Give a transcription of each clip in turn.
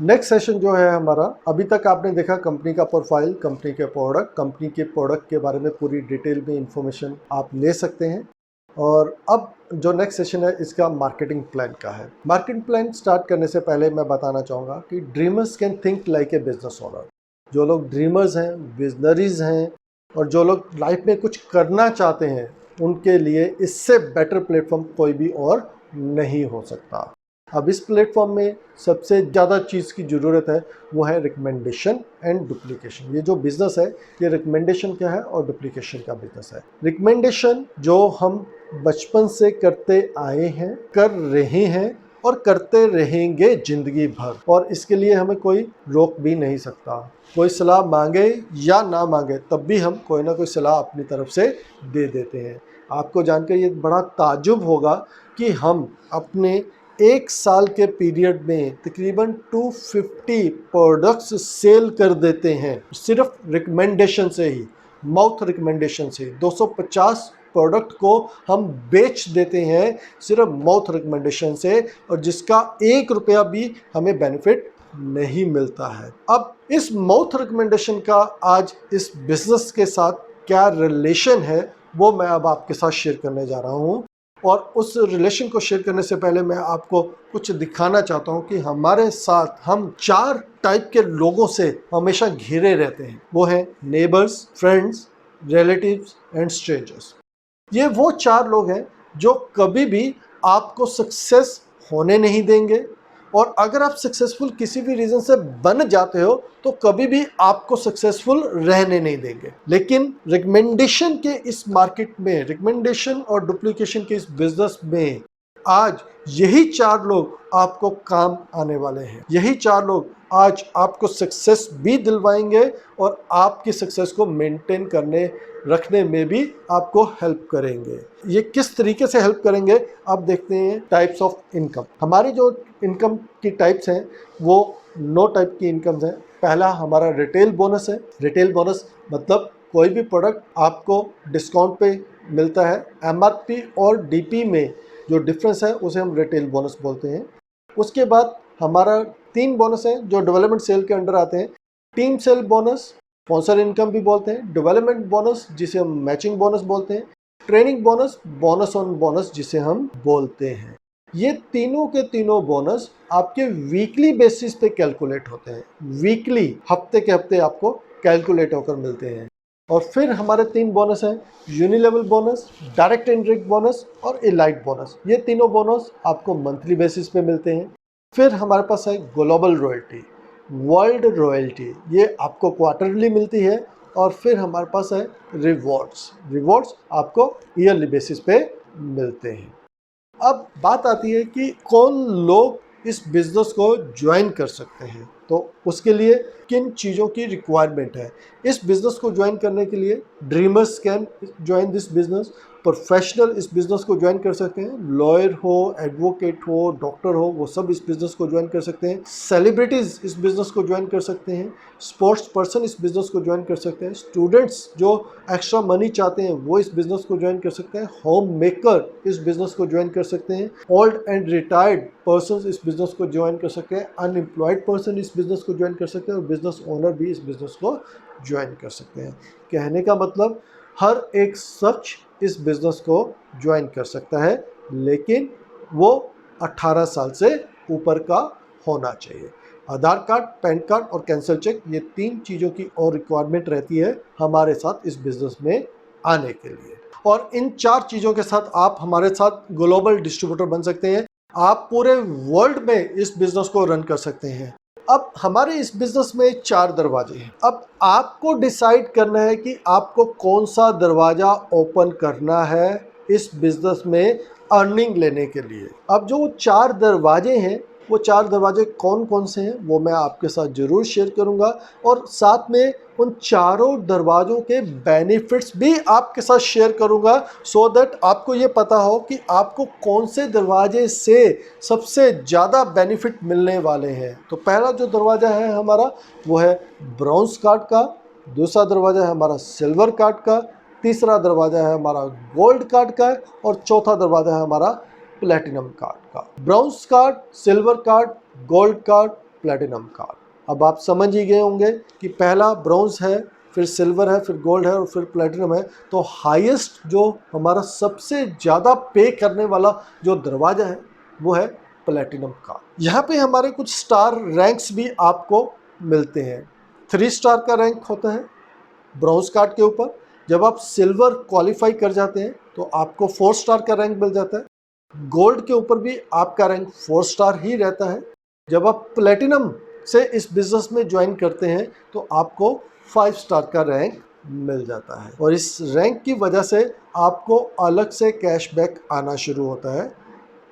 Next session जो है हमारा, अभी तक आपने देखा कंपनी का प्रोफाइल, कंपनी के प्रोडक्ट, कंपनी के प्रोडक्ट के बारे में पूरी डिटेल में इंफॉर्मेशन आप ले सकते हैं। और अब जो नेक्स्ट सेशन है इसका मार्केटिंग प्लान का है। मार्केटिंग प्लान स्टार्ट करने से पहले मैं बताना चाहूँगा कि dreamers can think like a business owner. जो लोग ड्रीमर्स हैं, विजनरीज हैं और जो लोग लाइफ में कुछ करना चाहते हैं, उनके लिए इससे बेटर प्लेटफॉर्म कोई भी और नहीं हो सकता। अब इस प्लेटफॉर्म में सबसे ज़्यादा चीज़ की ज़रूरत है वो है रिकमेंडेशन एंड डुप्लीकेशन। ये जो बिज़नेस है ये रिकमेंडेशन का है और डुप्लीकेशन का बिज़नेस है। रिकमेंडेशन जो हम बचपन से करते आए हैं, कर रहे हैं और करते रहेंगे ज़िंदगी भर, और इसके लिए हमें कोई रोक भी नहीं सकता। कोई सलाह मांगे या ना मांगे तब भी हम कोई ना कोई सलाह अपनी तरफ से दे देते हैं। आपको जानकर ये बड़ा ताज्जुब होगा कि हम अपने 1 साल के पीरियड में तकरीबन 250 प्रोडक्ट्स सेल कर देते हैं, सिर्फ रिकमेंडेशन से ही, माउथ रिकमेंडेशन से। 250 प्रोडक्ट को हम बेच देते हैं सिर्फ माउथ रिकमेंडेशन से, और जिसका 1 रुपया भी हमें बेनिफिट नहीं मिलता है। अब इस माउथ रिकमेंडेशन का आज इस बिजनेस के साथ क्या रिलेशन है वो मैं अब आपके साथ शेयर करने जा रहा हूँ। और उस रिलेशन को शेयर करने से पहले मैं आपको कुछ दिखाना चाहता हूँ कि हमारे साथ हम 4 टाइप के लोगों से हमेशा घिरे रहते हैं। वो हैं neighbours, friends, relatives and strangers. ये वो 4 लोग हैं जो कभी भी आपको सक्सेस होने नहीं देंगे, और अगर आप सक्सेसफुल किसी भी रीज़न से बन जाते हो तो कभी भी आपको सक्सेसफुल रहने नहीं देंगे। लेकिन रिकमेंडेशन के इस मार्केट में, रिकमेंडेशन और डुप्लीकेशन के इस बिजनेस में आज यही 4 लोग आपको काम आने वाले हैं। यही 4 लोग आज आपको सक्सेस भी दिलवाएंगे और आपकी सक्सेस को मेंटेन करने रखने में भी आपको हेल्प करेंगे। ये किस तरीके से हेल्प करेंगे आप देखते हैं। टाइप्स ऑफ इनकम, हमारी जो इनकम की टाइप्स हैं वो 9 टाइप की इनकम्स हैं। पहला हमारा रिटेल बोनस है। रिटेल बोनस मतलब कोई भी प्रोडक्ट आपको डिस्काउंट पे मिलता है, एमआरपी और डीपी में जो डिफरेंस है उसे हम रिटेल बोनस बोलते हैं। उसके बाद हमारा 3 बोनस है जो डेवलपमेंट सेल के अंडर आते हैं। Team cell bonus, sponsor income भी बोलते हैं, डेवलपमेंट बोनस जिसे हम मैचिंग बोनस बोलते हैं, training bonus, bonus on bonus जिसे हम बोलते हैं। ये तीनों के तीनों बोनस आपके वीकली बेसिस पे कैलकुलेट होते हैं। वीकली, हफ्ते के हफ्ते आपको कैलकुलेट होकर मिलते हैं। और फिर हमारे 3 बोनस हैं, यूनिलेवल बोनस, डायरेक्ट इनडायरेक्ट बोनस और इलाइट बोनस। ये तीनों बोनस आपको मंथली बेसिस पे मिलते हैं। फिर हमारे पास है ग्लोबल रॉयल्टी, वर्ल्ड रॉयल्टी, ये आपको क्वार्टरली मिलती है। और फिर हमारे पास है रिवॉर्ड्स, रिवॉर्ड्स आपको ईयरली बेसिस पे मिलते हैं। अब बात आती है कि कौन लोग इस बिज़नेस को ज्वाइन कर सकते हैं, तो उसके लिए किन चीज़ों की रिक्वायरमेंट है। इस बिज़नेस को ज्वाइन करने के लिए dreamers can join this business. Professional इस बिज़नेस को ज्वाइन कर सकते हैं, लॉयर हो, एडवोकेट हो, डॉक्टर हो, वो सब इस बिज़नेस को ज्वाइन कर सकते हैं। सेलिब्रिटीज़ इस बिज़नेस को ज्वाइन कर सकते हैं। स्पोर्ट्स पर्सन इस बिज़नेस को ज्वाइन कर सकते हैं। स्टूडेंट्स जो एक्स्ट्रा मनी चाहते हैं वो इस बिज़नेस को ज्वाइन कर सकते हैं। होम मेकर इस बिज़नेस को ज्वाइन कर सकते हैं। ओल्ड एंड रिटायर्ड पर्सन इस बिज़नेस को ज्वाइन कर सकते हैं। अनएम्प्लॉयड पर्सन इस बिज़नेस को ज्वाइन कर सकते हैं और बिज़नेस ओनर भी इस बिज़नेस को ज्वाइन कर सकते हैं। कहने का मतलब हर एक शख्स इस बिज़नेस को ज्वाइन कर सकता है, लेकिन वो 18 साल से ऊपर का होना चाहिए। आधार कार्ड, पैन कार्ड और कैंसल चेक, ये 3 चीज़ों की और रिक्वायरमेंट रहती है हमारे साथ इस बिज़नेस में आने के लिए। और इन 4 चीज़ों के साथ आप हमारे साथ ग्लोबल डिस्ट्रीब्यूटर बन सकते हैं। आप पूरे वर्ल्ड में इस बिज़नेस को रन कर सकते हैं। अब हमारे इस बिज़नेस में 4 दरवाजे हैं। अब आपको डिसाइड करना है कि आपको कौन सा दरवाज़ा ओपन करना है इस बिज़नेस में अर्निंग लेने के लिए। अब जो 4 दरवाजे हैं, वो 4 दरवाजे कौन कौन से हैं वो मैं आपके साथ ज़रूर शेयर करूंगा, और साथ में उन चारों दरवाज़ों के बेनिफिट्स भी आपके साथ शेयर करूंगा, सो दैट आपको ये पता हो कि आपको कौन से दरवाजे से सबसे ज़्यादा बेनिफिट मिलने वाले हैं। तो पहला जो दरवाज़ा है हमारा वो है ब्रॉन्ज कार्ड का, दूसरा दरवाज़ा है हमारा सिल्वर कार्ड का, तीसरा दरवाज़ा है हमारा गोल्ड कार्ड का, और चौथा दरवाज़ा है हमारा प्लेटिनम कार्ड का। Bronze card, silver card, gold card platinum card. अब आप समझ ही गए होंगे कि पहला ब्रॉन्ज है, फिर सिल्वर है, फिर गोल्ड है और फिर प्लेटिनम है। तो हाईएस्ट जो हमारा सबसे ज़्यादा पे करने वाला जो दरवाज़ा है वो है प्लेटिनम कार्ड। यहाँ पे हमारे कुछ स्टार रैंक्स भी आपको मिलते हैं। 3 स्टार का रैंक होता है ब्रॉन्ज कार्ड के ऊपर। जब आप सिल्वर क्वालिफाई कर जाते हैं तो आपको 4 स्टार का रैंक मिल जाता है। गोल्ड के ऊपर भी आपका रैंक 4 स्टार ही रहता है। जब आप प्लेटिनम से इस बिज़नेस में ज्वाइन करते हैं तो आपको 5 स्टार का रैंक मिल जाता है और इस रैंक की वजह से आपको अलग से कैशबैक आना शुरू होता है।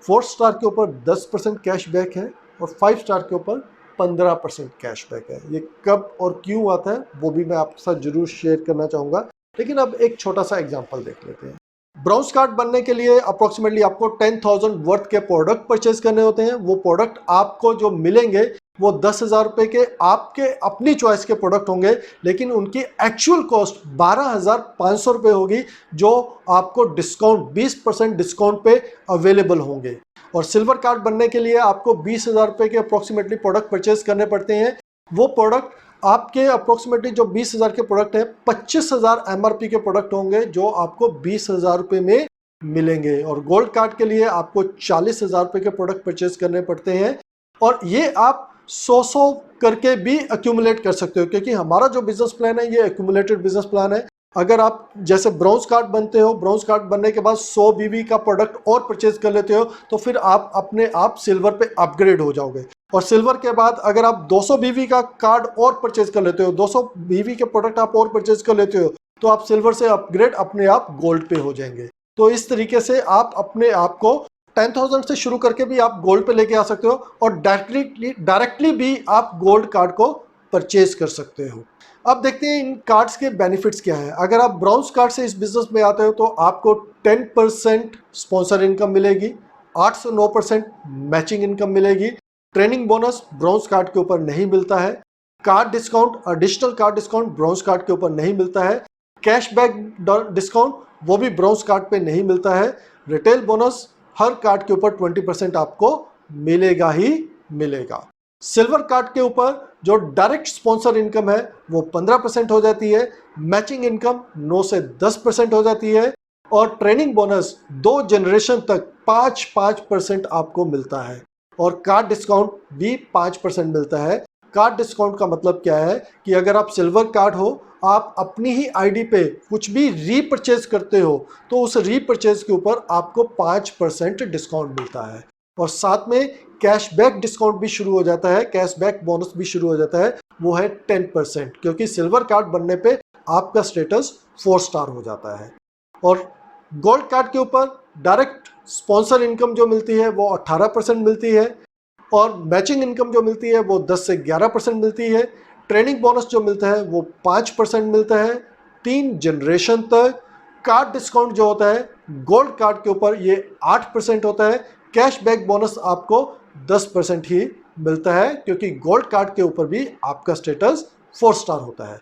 4 स्टार के ऊपर 10% कैशबैक है और 5 स्टार के ऊपर 15% कैशबैक है। ये कब और क्यों आता है वो भी मैं आपके साथ जरूर शेयर करना चाहूँगा, लेकिन अब एक छोटा सा एग्जांपल देख लेते हैं। ब्रॉन्ज कार्ड बनने के लिए अप्रोक्सीमेटली आपको 10,000 वर्थ के प्रोडक्ट परचेज करने होते हैं। वो प्रोडक्ट आपको जो मिलेंगे वो 10,000 रुपये के आपके अपनी चॉइस के प्रोडक्ट होंगे, लेकिन उनकी एक्चुअल कॉस्ट 12,500 रुपये होगी, जो आपको डिस्काउंट 20% डिस्काउंट पे अवेलेबल होंगे। और सिल्वर कार्ड बनने के लिए आपको 20,000 रुपये के अप्रोक्सीमेटली प्रोडक्ट परचेज करने पड़ते हैं। वो प्रोडक्ट आपके अप्रोक्सीमेटली जो 20,000 के प्रोडक्ट है 25,000 MRP के प्रोडक्ट होंगे जो आपको 20,000 रुपये में मिलेंगे। और गोल्ड कार्ड के लिए आपको 40,000 रुपये के प्रोडक्ट परचेज करने पड़ते हैं और ये आप 100 करके भी एक्यूमुलेट कर सकते हो, क्योंकि हमारा जो बिजनेस प्लान है ये एक्यूमुलेटेड बिजनेस प्लान है। अगर आप जैसे ब्रॉन्ज कार्ड बनते हो, ब्रॉन्ज कार्ड बनने के बाद 100 BV का प्रोडक्ट और परचेज कर लेते हो तो फिर आप अपने आप सिल्वर पे अपग्रेड हो जाओगे। और सिल्वर के बाद अगर आप 200 BV का कार्ड और परचेज कर लेते हो, 200 BV के प्रोडक्ट आप और परचेज कर लेते हो, तो आप सिल्वर से अपग्रेड अपने आप गोल्ड पे हो जाएंगे। तो इस तरीके से आप अपने आप को 10,000 से शुरू करके भी आप गोल्ड पे लेके आ सकते हो और डायरेक्टली भी आप गोल्ड कार्ड को परचेज कर सकते हो। अब देखते हैं इन कार्ड्स के बेनिफिट्स क्या है। अगर आप ब्रॉन्ज कार्ड से इस बिजनेस में आते हो तो आपको 10% स्पॉन्सर इनकम मिलेगी, 8 से 9% मैचिंग इनकम मिलेगी। ट्रेनिंग बोनस ब्रॉन्ज कार्ड के ऊपर नहीं मिलता है। Card discount, additional card discount bronze card के ऊपर नहीं मिलता है। कैशबैक डिस्काउंट वो भी ब्रॉन्ज कार्ड पे नहीं मिलता है। रिटेल बोनस हर कार्ड के ऊपर 20% आपको मिलेगा ही मिलेगा। सिल्वर कार्ड के ऊपर जो डायरेक्ट स्पॉन्सर इनकम है वो 15% हो जाती है। मैचिंग इनकम 9 से 10% हो जाती है और ट्रेनिंग बोनस 2 जनरेशन तक 5% आपको मिलता है। और कार्ड डिस्काउंट भी 5% मिलता है। कार्ड डिस्काउंट का मतलब क्या है कि अगर आप सिल्वर कार्ड हो, आप अपनी ही आईडी पे कुछ भी रीपरचेज करते हो तो उस रीपरचेज के ऊपर आपको 5% डिस्काउंट मिलता है और साथ में कैशबैक डिस्काउंट भी शुरू हो जाता है, कैशबैक बोनस भी शुरू हो जाता है, वो है 10%, क्योंकि सिल्वर कार्ड बनने पे आपका स्टेटस 4 स्टार हो जाता है। और गोल्ड कार्ड के ऊपर डायरेक्ट स्पॉन्सर इनकम जो मिलती है वो 18% मिलती है और मैचिंग इनकम जो मिलती है वो 10 से 11% मिलती है। ट्रेनिंग बोनस जो मिलता है वो 5% मिलता है 3 जनरेशन तक। कार्ड डिस्काउंट जो होता है गोल्ड कार्ड के ऊपर ये 8% होता है। कैशबैक बोनस आपको 10% ही मिलता है, क्योंकि गोल्ड कार्ड के ऊपर भी आपका स्टेटस 4 स्टार होता है।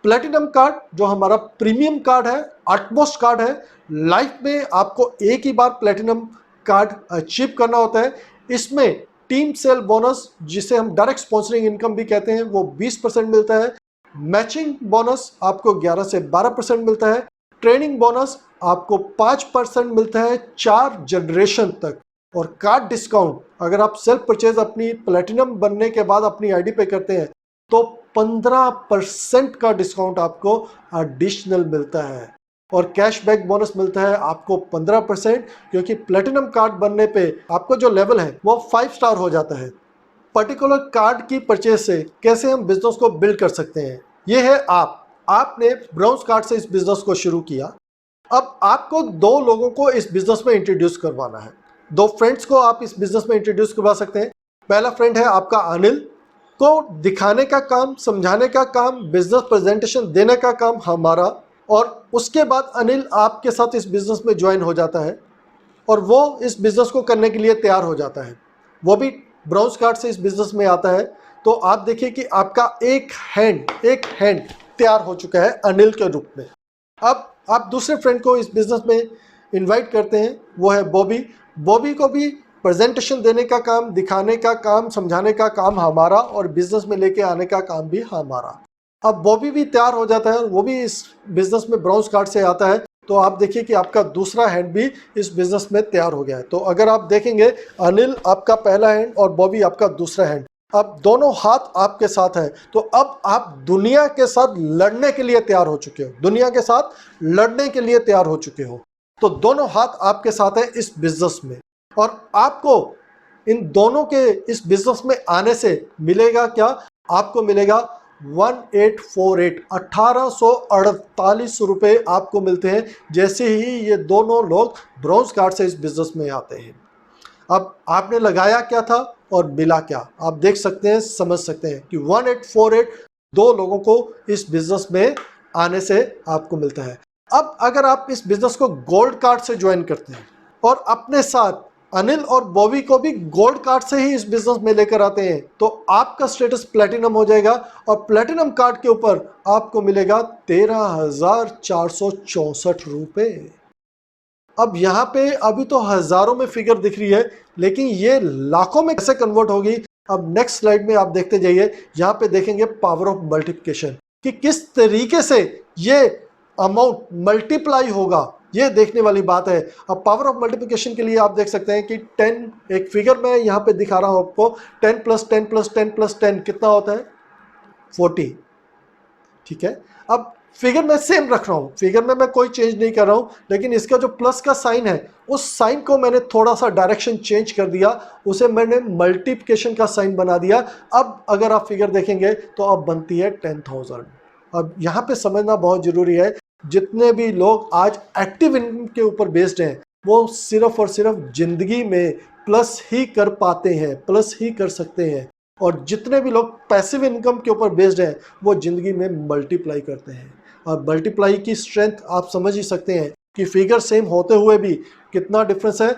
प्लेटिनम कार्ड जो हमारा प्रीमियम कार्ड है, आउटमोस्ट कार्ड है, लाइफ में आपको एक ही बार प्लेटिनम कार्ड अचीव करना होता है। इसमें टीम सेल बोनस, जिसे हम डायरेक्ट स्पॉन्सरिंग इनकम भी कहते हैं, वो 20% मिलता है। मैचिंग बोनस आपको 11 से 12% मिलता है। ट्रेनिंग बोनस आपको 5% मिलता है 4 जनरेशन तक। और कार्ड डिस्काउंट अगर आप सेल्फ परचेज अपनी प्लेटिनम बनने के बाद अपनी आईडी पे करते हैं तो 15% का डिस्काउंट आपको एडिशनल मिलता है। और कैशबैक बोनस मिलता है आपको 15%, क्योंकि प्लेटिनम कार्ड बनने पे आपको जो लेवल है वो 5 स्टार हो जाता है। पर्टिकुलर कार्ड की परचेज से कैसे हम बिजनेस को बिल्ड कर सकते हैं, ये है आपने ब्रॉन्ज कार्ड से इस बिजनेस को शुरू किया। अब आपको 2 लोगों को इस बिजनेस में इंट्रोड्यूस करवाना है। 2 फ्रेंड्स को आप इस बिजनेस में इंट्रोड्यूस करवा सकते हैं। पहला फ्रेंड है आपका अनिल, को दिखाने का काम, समझाने का काम, बिजनेस प्रेजेंटेशन देने का काम हमारा। और उसके बाद अनिल आपके साथ इस बिजनेस में ज्वाइन हो जाता है और वो इस बिजनेस को करने के लिए तैयार हो जाता है। वो भी ब्रॉन्ज कार्ड से इस बिजनेस में आता है। तो आप देखिए कि आपका एक हैंड तैयार हो चुका है अनिल के रूप में। अब आप दूसरे फ्रेंड को इस बिजनेस में इनवाइट करते हैं, वो है बॉबी। बॉबी को भी प्रेजेंटेशन देने का काम, दिखाने का काम, समझाने का काम हमारा, और बिजनेस में लेके आने का काम भी हमारा। अब बॉबी भी तैयार हो जाता है और वो भी इस बिजनेस में ब्राउज कार्ड से आता है। तो आप देखिए कि आपका दूसरा हैंड भी इस बिजनेस में तैयार हो गया है। तो अगर आप देखेंगे, अनिल आपका पहला हैंड और बॉबी आपका दूसरा हैंड, अब दोनों हाथ आपके साथ है। तो अब आप दुनिया के साथ लड़ने के लिए तैयार हो चुके हो, दुनिया के साथ लड़ने के लिए तैयार हो चुके हो। तो दोनों हाथ आपके साथ है इस बिजनेस में, और आपको इन दोनों के इस बिजनेस में आने से मिलेगा क्या? आपको मिलेगा 1848 1848 रुपए आपको मिलते हैं जैसे ही ये दोनों लोग ब्रॉन्ज कार्ड से इस बिजनेस में आते हैं। अब आपने लगाया क्या था और मिला क्या, आप देख सकते हैं, समझ सकते हैं कि 1848 दो लोगों को इस बिजनेस में आने से आपको मिलता है। अब अगर आप इस बिजनेस को गोल्ड कार्ड से ज्वाइन करते हैं और अपने साथ अनिल और बॉबी को भी गोल्ड कार्ड से ही इस बिजनेस में लेकर आते हैं, तो आपका स्टेटस प्लेटिनम हो जाएगा, और प्लेटिनम कार्ड के ऊपर आपको मिलेगा 13,464 रुपए। अब यहाँ पे अभी तो हजारों में फिगर दिख रही है, लेकिन ये लाखों में कैसे कन्वर्ट होगी, अब नेक्स्ट स्लाइड में आप देखते जाइए। यहाँ पे देखेंगे पावर ऑफ मल्टीप्लिकेशन, कि किस तरीके से ये अमाउंट मल्टीप्लाई होगा, ये देखने वाली बात है। अब पावर ऑफ मल्टीप्लिकेशन के लिए आप देख सकते हैं कि 10, एक फिगर मैं यहाँ पे दिखा रहा हूँ आपको, 10 + 10 + 10 + 10 कितना होता है? 40। ठीक है, अब फिगर मैं सेम रख रहा हूँ, फिगर में मैं कोई चेंज नहीं कर रहा हूँ, लेकिन इसका जो प्लस का साइन है उस साइन को मैंने थोड़ा सा डायरेक्शन चेंज कर दिया, उसे मैंने मल्टीप्लिकेशन का साइन बना दिया। अब अगर आप फिगर देखेंगे तो अब बनती है 10,000। अब यहाँ पे समझना बहुत जरूरी है, जितने भी लोग आज एक्टिव इनकम के ऊपर बेस्ड हैं वो सिर्फ और सिर्फ जिंदगी में प्लस ही कर पाते हैं, प्लस ही कर सकते हैं, और जितने भी लोग पैसिव इनकम के ऊपर बेस्ड हैं वो जिंदगी में मल्टीप्लाई करते हैं। और मल्टीप्लाई की स्ट्रेंथ आप समझ ही सकते हैं कि फिगर सेम होते हुए भी कितना डिफरेंस है,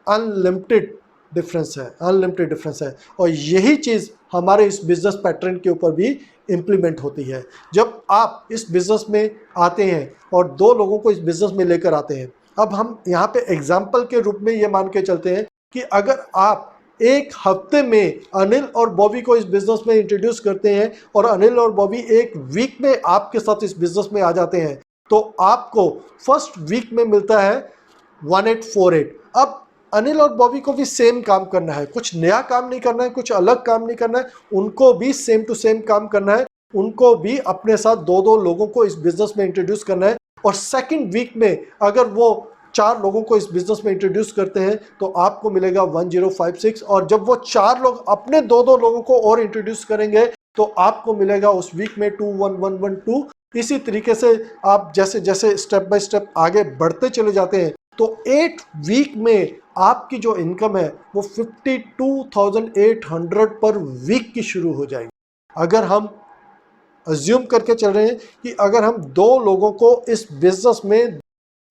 अनलिमिटेड डिफरेंस है, अनलिमिटेड डिफरेंस है। और यही चीज़ हमारे इस बिजनेस पैटर्न के ऊपर भी इम्प्लीमेंट होती है। जब आप इस बिजनेस में आते हैं और दो लोगों को इस बिजनेस में लेकर आते हैं, अब हम यहाँ पे एग्जाम्पल के रूप में ये मान के चलते हैं कि अगर आप एक हफ्ते में अनिल और बॉबी को इस बिजनेस में इंट्रोड्यूस करते हैं और अनिल और बॉबी एक वीक में आपके साथ इस बिजनेस में आ जाते हैं, तो आपको फर्स्ट वीक में मिलता है 1848। अब अनिल और बॉबी को भी सेम काम करना है, कुछ नया काम नहीं करना है, कुछ अलग काम नहीं करना है, उनको भी सेम टू सेम काम करना है, उनको भी अपने साथ दो दो लोगों को इस बिजनेस में इंट्रोड्यूस करना है। और सेकंड वीक में अगर वो 4 लोगों को इस बिजनेस में इंट्रोड्यूस करते हैं तो आपको मिलेगा 1056, और जब वो 4 लोग अपने दो दो लोगों को और इंट्रोड्यूस करेंगे तो आपको मिलेगा उस वीक में 21112। इसी तरीके से आप जैसे जैसे स्टेप बाय स्टेप आगे बढ़ते चले जाते हैं तो 8 वीक में आपकी जो इनकम है वो 52,800 पर वीक की शुरू हो जाएगी। अगर हम अज्यूम करके चल रहे हैं कि अगर हम 2 लोगों को इस बिजनेस में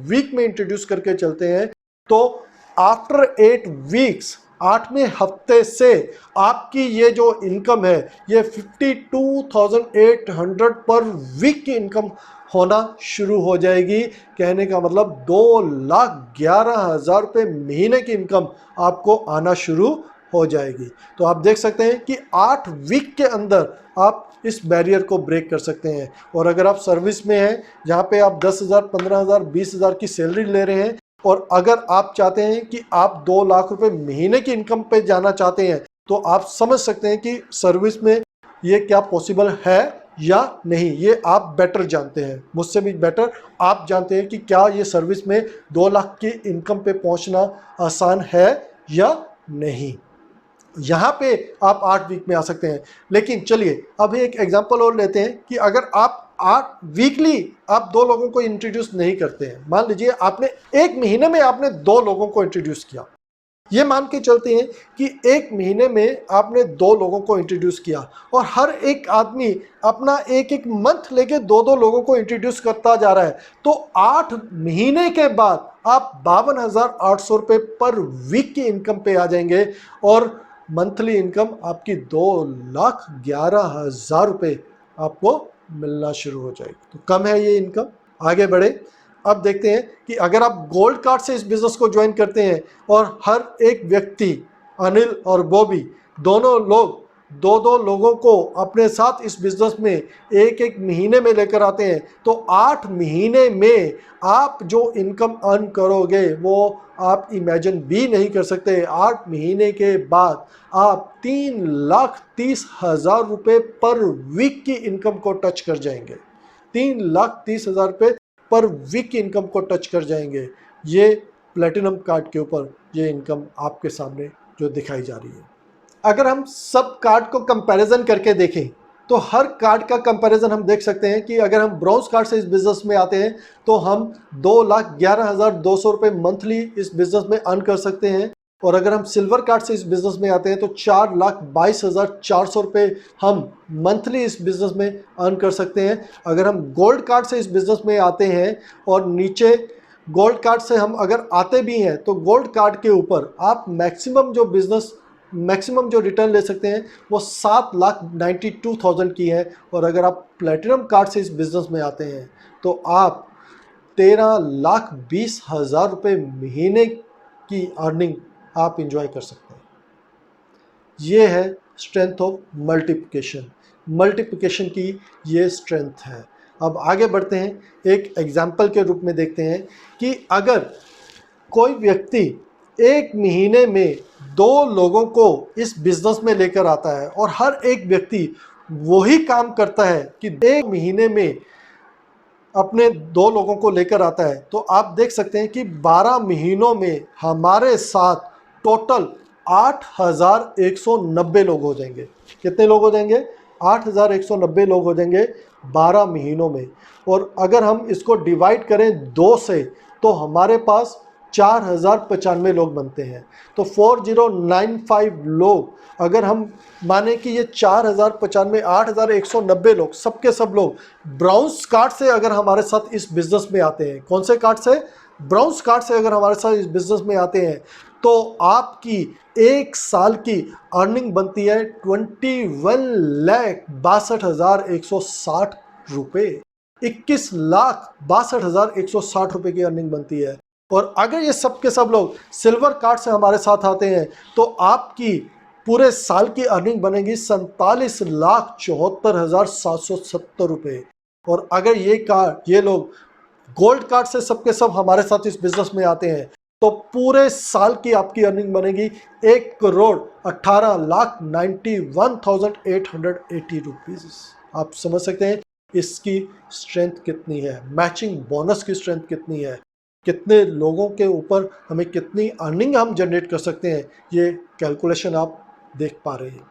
वीक में इंट्रोड्यूस करके चलते हैं, तो आफ्टर 8 वीक्स, 8वें हफ्ते से आपकी ये जो इनकम है ये 52,800 पर वीक की इनकम होना शुरू हो जाएगी। कहने का मतलब 2,11,000 रुपये महीने की इनकम आपको आना शुरू हो जाएगी। तो आप देख सकते हैं कि 8 वीक के अंदर आप इस बैरियर को ब्रेक कर सकते हैं। और अगर आप सर्विस में हैं जहाँ पे आप 10,000, 15,000, 20,000 की सैलरी ले रहे हैं, और अगर आप चाहते हैं कि आप 2 लाख रुपए महीने की इनकम पे जाना चाहते हैं, तो आप समझ सकते हैं कि सर्विस में ये क्या पॉसिबल है या नहीं। ये आप बेटर जानते हैं, मुझसे भी बेटर आप जानते हैं कि क्या ये सर्विस में 2 लाख की इनकम पे पहुंचना आसान है या नहीं। यहाँ पे आप 8 वीक में आ सकते हैं। लेकिन चलिए अब एक एग्जांपल और लेते हैं कि अगर आप 8 वीकली आप 2 लोगों को इंट्रोड्यूस नहीं करते हैं, मान लीजिए आपने 1 महीने में आपने 2 लोगों को इंट्रोड्यूस किया, ये मान के चलते हैं कि 1 महीने में आपने 2 लोगों को इंट्रोड्यूस किया और हर एक आदमी अपना एक एक मंथ लेके 2-2 लोगों को इंट्रोड्यूस करता जा रहा है, तो 8 महीने के बाद आप 52,800 रुपये पर वीक की इनकम पे आ जाएंगे और मंथली इनकम आपकी 2,11,000 रुपये आपको मिलना शुरू हो जाएगी। तो कम है ये इनकम, आगे बढ़े। अब देखते हैं कि अगर आप गोल्ड कार्ड से इस बिज़नेस को ज्वाइन करते हैं और हर एक व्यक्ति, अनिल और बॉबी दोनों लोग दो दो लोगों को अपने साथ इस बिज़नेस में एक एक महीने में लेकर आते हैं, तो 8 महीने में आप जो इनकम अर्न करोगे वो आप इमेजिन भी नहीं कर सकते। 8 महीने के बाद आप 3,30,000 रुपये पर वीक की इनकम को टच कर जाएंगे। 3,30,000 रुपये पर वीक की इनकम को टच कर जाएंगे। ये प्लेटिनम कार्ड के ऊपर ये इनकम आपके सामने जो दिखाई जा रही है। अगर हम सब कार्ड को कंपैरिजन करके देखें तो हर कार्ड का कंपैरिजन हम देख सकते हैं कि अगर हम ब्रॉन्ज कार्ड से इस बिज़नेस में आते हैं तो हम 2,11,200 रुपये मंथली इस बिज़नेस में अर्न कर सकते हैं, और अगर हम सिल्वर कार्ड से इस बिज़नेस में आते हैं तो 4,22,400 रुपये हम मंथली इस बिज़नेस में अर्न कर सकते हैं। अगर हम गोल्ड कार्ड से इस बिज़नेस में आते हैं और नीचे गोल्ड कार्ड से हम अगर आते भी हैं तो गोल्ड कार्ड के ऊपर आप मैक्सिमम जो रिटर्न ले सकते हैं वो 7,92,000 की है, और अगर आप प्लेटिनम कार्ड से इस बिज़नेस में आते हैं तो आप 13,20,000 रुपये महीने की अर्निंग आप इंजॉय कर सकते हैं। ये है स्ट्रेंथ ऑफ मल्टीप्लिकेशन की ये स्ट्रेंथ है। अब आगे बढ़ते हैं, एक एग्जाम्पल के रूप में देखते हैं कि अगर कोई व्यक्ति एक महीने में 2 लोगों को इस बिज़नेस में लेकर आता है और हर एक व्यक्ति वही काम करता है कि एक महीने में अपने 2 लोगों को लेकर आता है, तो आप देख सकते हैं कि 12 महीनों में हमारे साथ टोटल 8,190 लोग हो जाएंगे। कितने लोग हो जाएंगे? 8,190 लोग हो जाएंगे 12 महीनों में। और अगर हम इसको डिवाइड करें 2 से तो हमारे पास 4,095 लोग बनते हैं। तो 4095 लोग, अगर हम माने कि ये 4,095 8,190 लोग सबके सब लोग ब्राउन्स कार्ड से अगर हमारे साथ इस बिज़नेस में आते हैं, कौन से कार्ड से? ब्राउन्स कार्ड से अगर हमारे साथ इस बिज़नेस में आते हैं तो आपकी एक साल की अर्निंग बनती है 21,62,160 रुपये। 21,62,160 रुपये की अर्निंग बनती है। और अगर ये सब के सब लोग सिल्वर कार्ड से हमारे साथ आते हैं तो आपकी पूरे साल की अर्निंग बनेगी 47,74,770 रुपये। और अगर ये लोग गोल्ड कार्ड से सबके सब हमारे साथ इस बिज़नेस में आते हैं तो पूरे साल की आपकी अर्निंग बनेगी 1,18,91,880 रुपीज़। आप समझ सकते हैं इसकी स्ट्रेंथ कितनी है, मैचिंग बोनस की स्ट्रेंथ कितनी है, कितने लोगों के ऊपर हमें कितनी अर्निंग हम जनरेट कर सकते हैं, ये कैलकुलेशन आप देख पा रहे हैं।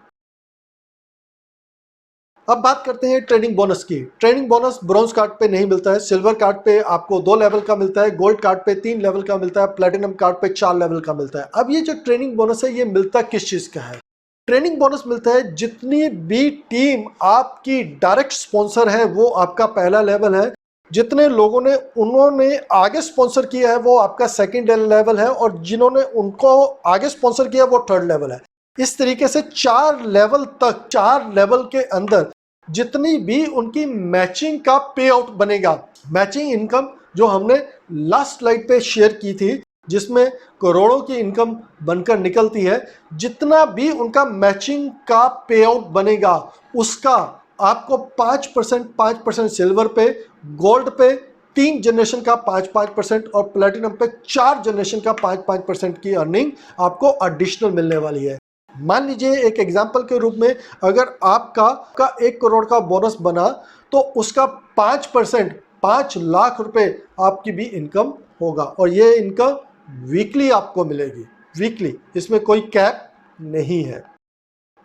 अब बात करते हैं ट्रेनिंग बोनस की। ट्रेनिंग बोनस ब्रॉन्ज कार्ड पे नहीं मिलता है, सिल्वर कार्ड पे आपको 2 लेवल का मिलता है, गोल्ड कार्ड पे 3 लेवल का मिलता है, प्लेटिनम कार्ड पे 4 लेवल का मिलता है। अब ये जो ट्रेनिंग बोनस है ये मिलता किस चीज़ का है? ट्रेनिंग बोनस मिलता है जितनी भी टीम आपकी डायरेक्ट स्पॉन्सर है वो आपका पहला लेवल है, जितने लोगों ने उन्होंने आगे स्पॉन्सर किया है वो आपका सेकंड लेवल है, और जिन्होंने उनको आगे स्पॉन्सर किया वो थर्ड लेवल है। इस तरीके से 4 लेवल तक, 4 लेवल के अंदर जितनी भी उनकी मैचिंग का पे आउट बनेगा, मैचिंग इनकम जो हमने लास्ट स्लाइड पे शेयर की थी जिसमें करोड़ों की इनकम बनकर निकलती है, जितना भी उनका मैचिंग का पे आउट बनेगा उसका आपको 5% सिल्वर पे, गोल्ड पे 3 जनरेशन का 5% और प्लेटिनम पे 4 जनरेशन का 5% की अर्निंग आपको एडिशनल मिलने वाली है। मान लीजिए एक एग्जांपल के रूप में अगर आपका 1 करोड़ का बोनस बना तो उसका 5% 5 लाख रुपए आपकी भी इनकम होगा, और ये इनकम वीकली आपको मिलेगी, वीकली, इसमें कोई कैप नहीं है।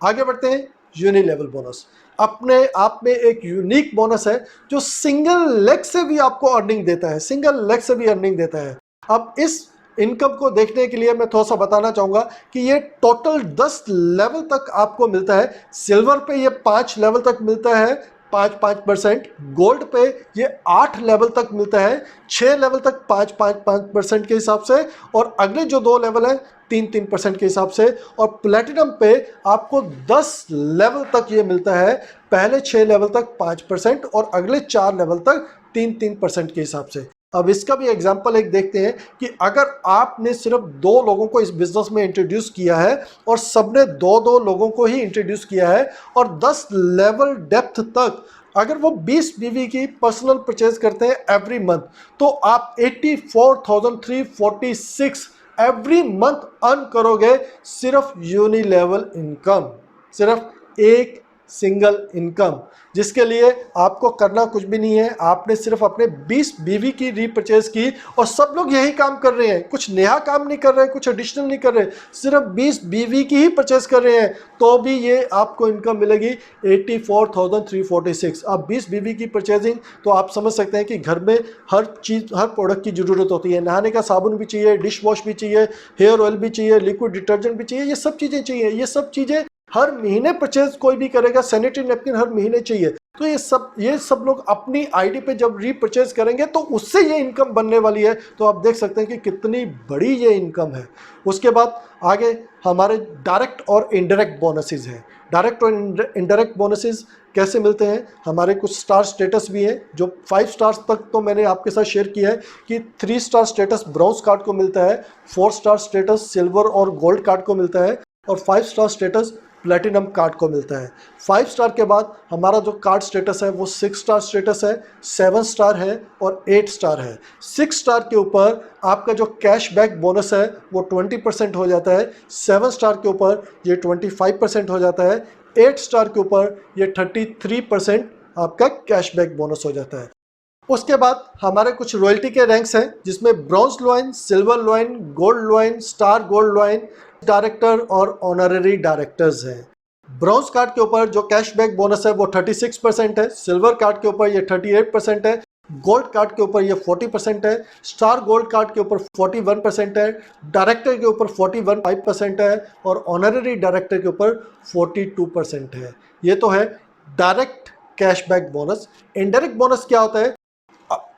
आगे बढ़ते हैं, यूनि लेवल बोनस अपने आप में एक यूनिक बोनस है जो सिंगल लेग से भी आपको अर्निंग देता है, सिंगल लेग से भी अर्निंग देता है। अब इस इनकम को देखने के लिए मैं थोड़ा सा बताना चाहूँगा कि ये टोटल 10 लेवल तक आपको मिलता है। सिल्वर पे ये 5 लेवल तक मिलता है 5%, गोल्ड पे ये 8 लेवल तक मिलता है 6 लेवल तक 5% के हिसाब से, और अगले जो 2 लेवल हैं 3% के हिसाब से, और प्लेटिनम पे आपको 10 लेवल तक ये मिलता है, पहले 6 लेवल तक 5% और अगले 4 लेवल तक 3% के हिसाब से। अब इसका भी एग्जांपल एक देखते हैं कि अगर आपने सिर्फ 2 लोगों को इस बिजनेस में इंट्रोड्यूस किया है और सबने 2-2 लोगों को ही इंट्रोड्यूस किया है और 10 लेवल डेप्थ तक अगर वो 20 बीवी की पर्सनल परचेज करते हैं एवरी मंथ, तो आप 84,346 एवरी मंथ अर्न करोगे सिर्फ यूनिलेवल इनकम, सिर्फ एक सिंगल इनकम, जिसके लिए आपको करना कुछ भी नहीं है। आपने सिर्फ अपने 20 बीवी की रीपरचेज की और सब लोग यही काम कर रहे हैं, कुछ नया काम नहीं कर रहे हैं, कुछ एडिशनल नहीं कर रहे, सिर्फ 20 बीवी की ही परचेज कर रहे हैं, तो भी ये आपको इनकम मिलेगी 84,346। अब 20 बीवी की परचेजिंग, तो आप समझ सकते हैं कि घर में हर चीज़, हर प्रोडक्ट की ज़रूरत होती है। नहाने का साबुन भी चाहिए, डिश वॉश भी चाहिए, हेयर ऑयल भी चाहिए, लिक्विड डिटर्जेंट भी चाहिए, ये सब चीज़ें चाहिए। ये सब चीज़ें हर महीने परचेज कोई भी करेगा, सैनिटरी नैपकिन हर महीने चाहिए। तो ये सब लोग अपनी आईडी पे जब रीपरचेज करेंगे तो उससे ये इनकम बनने वाली है। तो आप देख सकते हैं कि कितनी बड़ी ये इनकम है। उसके बाद आगे हमारे डायरेक्ट और इनडायरेक्ट बोनसेस हैं। डायरेक्ट और इनडायरेक्ट बोनसेस कैसे मिलते हैं? हमारे कुछ स्टार स्टेटस भी हैं, जो 5 स्टार्स तक तो मैंने आपके साथ शेयर किया है कि 3 स्टार स्टेटस ब्रॉन्ज कार्ड को मिलता है, 4 स्टार स्टेटस सिल्वर और गोल्ड कार्ड को मिलता है और 5 स्टार स्टेटस प्लेटिनम कार्ड को मिलता है। 5 स्टार के बाद हमारा जो कार्ड स्टेटस है वो 6 स्टार स्टेटस है, 7 स्टार है और 8 स्टार है। 6 स्टार के ऊपर आपका जो कैशबैक बोनस है वो 20% हो जाता है, 7 स्टार के ऊपर ये 25% हो जाता है, 8 स्टार के ऊपर ये 33% आपका कैशबैक बोनस हो जाता है। उसके बाद हमारे कुछ रॉयल्टी के रैंक्स हैं, जिसमें bronze lion, silver lion, gold lion, star gold lion, director और ऑनररी डायरेक्टर्स हैं। ब्रॉन्ज कार्ड के ऊपर जो कैशबैक बोनस है वो 36% है, सिल्वर कार्ड के ऊपर ये 38% है, गोल्ड कार्ड के ऊपर ये 40% है, स्टार गोल्ड कार्ड के ऊपर 41% है, डायरेक्टर के ऊपर 41.5% है और ऑनररी डायरेक्टर के ऊपर 42% है। ये तो है direct cashback bonus. Indirect bonus क्या होता है?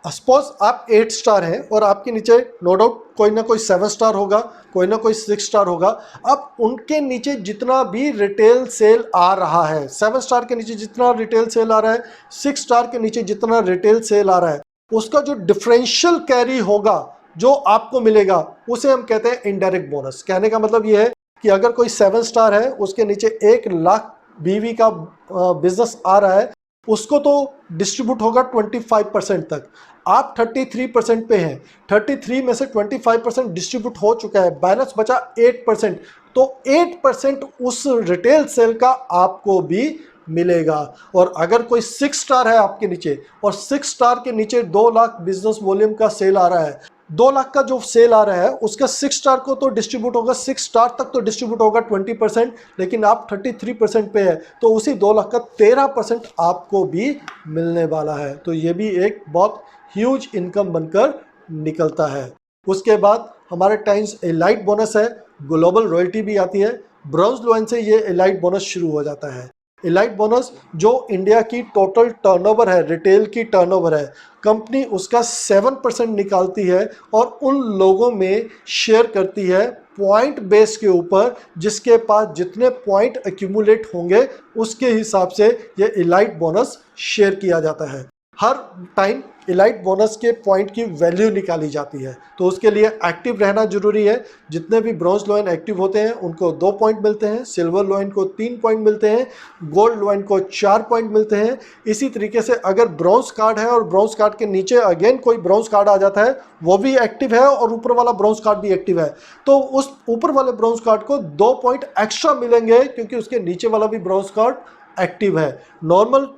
सपोज आप 8 स्टार हैं और आपके नीचे नो डाउट कोई ना कोई 7 स्टार होगा, कोई ना कोई 6 स्टार होगा। अब उनके नीचे जितना भी रिटेल सेल आ रहा है, 7 स्टार के नीचे जितना रिटेल सेल आ रहा है, 6 स्टार के नीचे जितना रिटेल सेल आ रहा है, उसका जो डिफरेंशियल कैरी होगा, जो आपको मिलेगा, उसे हम कहते हैं इनडायरेक्ट बोनस। कहने का मतलब ये है कि अगर कोई 7 स्टार है, उसके नीचे 1 लाख बीवी का बिजनेस आ रहा है, उसको तो डिस्ट्रीब्यूट होगा 25% तक। आप 33% पे हैं, 33 में से 25% डिस्ट्रीब्यूट हो चुका है, बैलेंस बचा 8%। तो 8% उस रिटेल सेल का आपको भी मिलेगा। और अगर कोई 6 स्टार है आपके नीचे और 6 स्टार के नीचे 2 लाख बिजनेस वॉल्यूम का सेल आ रहा है, 2 लाख का जो सेल आ रहा है उसका 6 स्टार को तो डिस्ट्रीब्यूट होगा, 6 स्टार तक तो डिस्ट्रीब्यूट होगा 20%, लेकिन आप 33% पे है, तो उसी 2 लाख का 13% आपको भी मिलने वाला है। तो ये भी एक बहुत ह्यूज इनकम बनकर निकलता है। उसके बाद हमारे टाइम्स एलाइट बोनस है, ग्लोबल रॉयल्टी भी आती है। ब्रॉन्ज लॉइन से ये एलाइट बोनस शुरू हो जाता है। एलाइट बोनस जो इंडिया की टोटल टर्नओवर है, रिटेल की टर्नओवर है, कंपनी उसका 7% निकालती है और उन लोगों में शेयर करती है पॉइंट बेस के ऊपर, जिसके पास जितने पॉइंट एक्यूमुलेट होंगे उसके हिसाब से ये एलाइट बोनस शेयर किया जाता है। हर टाइम एलाइट बोनस के पॉइंट की वैल्यू निकाली जाती है, तो उसके लिए एक्टिव रहना जरूरी है। जितने भी ब्रॉन्ज लॉइन एक्टिव होते हैं उनको 2 पॉइंट मिलते हैं, सिल्वर लॉइन को 3 पॉइंट मिलते हैं, गोल्ड लॉइन को 4 पॉइंट मिलते हैं। इसी तरीके से अगर ब्रॉन्ज कार्ड है और ब्रॉन्ज कार्ड के नीचे अगेन कोई ब्रॉन्ज कार्ड आ जाता है, वो भी एक्टिव है और ऊपर वाला ब्रॉन्ज कार्ड भी एक्टिव है, तो उस ऊपर वाले ब्रॉन्ज कार्ड को 2 पॉइंट एक्स्ट्रा मिलेंगे, क्योंकि उसके नीचे वाला भी ब्रॉन्ज कार्ड एक्टिव है। नॉर्मल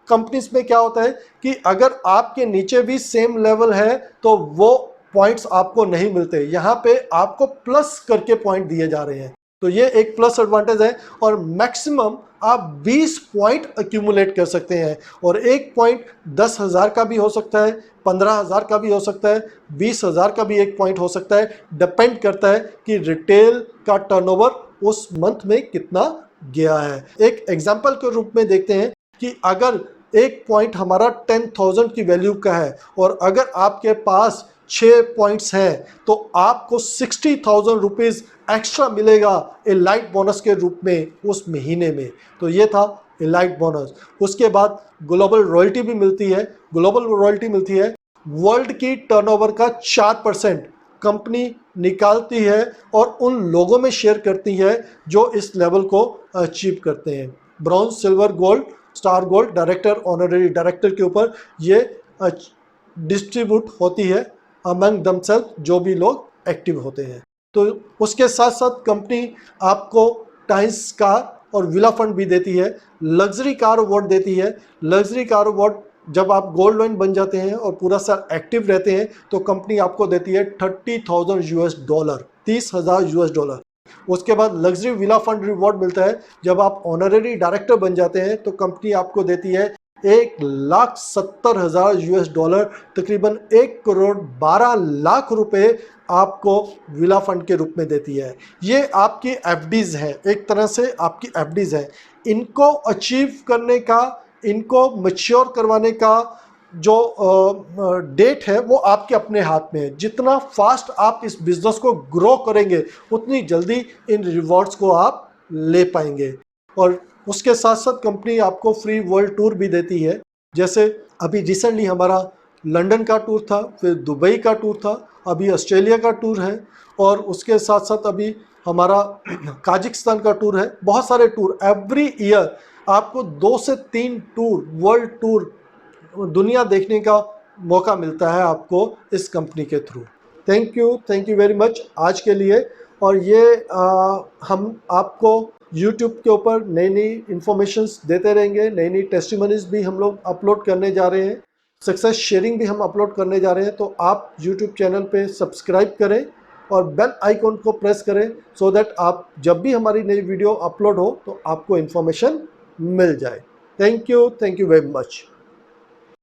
कंपनीज में क्या होता है कि अगर आपके नीचे भी सेम लेवल है तो वो पॉइंट्स आपको नहीं मिलते, यहाँ पे आपको प्लस करके पॉइंट दिए जा रहे हैं। तो ये एक प्लस एडवांटेज है और मैक्सिमम आप 20 पॉइंट एक्यूमुलेट कर सकते हैं और एक पॉइंट 10,000 का भी हो सकता है, 15,000 का भी हो सकता है, 20,000 का भी एक पॉइंट हो सकता है। डिपेंड करता है कि रिटेल का टर्नओवर उस मंथ में कितना गया है। एक एग्जांपल के रूप में देखते हैं कि अगर एक पॉइंट हमारा 10,000 की वैल्यू का है और अगर आपके पास 6 पॉइंट्स हैं तो आपको 60,000 रुपीज़ एक्स्ट्रा मिलेगा एलाइट बोनस के रूप में उस महीने में। तो ये था एलाइट बोनस। उसके बाद ग्लोबल रॉयल्टी भी मिलती है। ग्लोबल रॉयल्टी मिलती है वर्ल्ड की टर्नओवर का 4% कंपनी निकालती है और उन लोगों में शेयर करती है जो इस लेवल को अचीव करते हैं। Bronze, silver, gold, star gold, director, honorary director के ऊपर ये डिस्ट्रीब्यूट होती है अमंग दमसेल्फ, जो भी लोग एक्टिव होते हैं। तो उसके साथ साथ कंपनी आपको टाइम्स कार और विला फंड भी देती है, लग्जरी कार अवार्ड देती है। लग्जरी कार अवार्ड जब आप गोल्ड लॉइन बन जाते हैं और पूरा साल एक्टिव रहते हैं तो कंपनी आपको देती है $30,000, $30,000। उसके बाद लग्जरी विला फंड रिवॉर्ड मिलता है। जब आप ऑनररी डायरेक्टर बन जाते हैं तो कंपनी आपको देती है $1,70,000, तकरीबन 1,12,00,000 रुपए आपको विला फंड के रूप में देती है। ये आपकी एफडीज हैं, एक तरह से आपकी एफडीज हैं। इनको अचीव करने का, इनको मैच्योर करवाने का जो डेट है वो आपके अपने हाथ में है। जितना फास्ट आप इस बिजनेस को ग्रो करेंगे उतनी जल्दी इन रिवॉर्ड्स को आप ले पाएंगे। और उसके साथ साथ कंपनी आपको फ्री वर्ल्ड टूर भी देती है। जैसे अभी रिसेंटली हमारा लंदन का टूर था, फिर दुबई का टूर था, अभी ऑस्ट्रेलिया का टूर है और उसके साथ साथ अभी हमारा काजिकिस्तान का टूर है। बहुत सारे टूर एवरी ईयर आपको 2 से 3 टूर, वर्ल्ड टूर, दुनिया देखने का मौका मिलता है आपको इस कंपनी के through. Thank you very much आज के लिए। और ये हम आपको YouTube के ऊपर नई नई इन्फॉर्मेशंस देते रहेंगे, नई नई टेस्टिमनीज भी हम लोग अपलोड करने जा रहे हैं, सक्सेस शेयरिंग भी हम अपलोड करने जा रहे हैं। तो आप YouTube चैनल पे सब्सक्राइब करें और बेल आइकॉन को प्रेस करें सो दैट आप जब भी हमारी नई वीडियो अपलोड हो तो आपको इन्फॉर्मेशन मिल जाए। Thank you very much.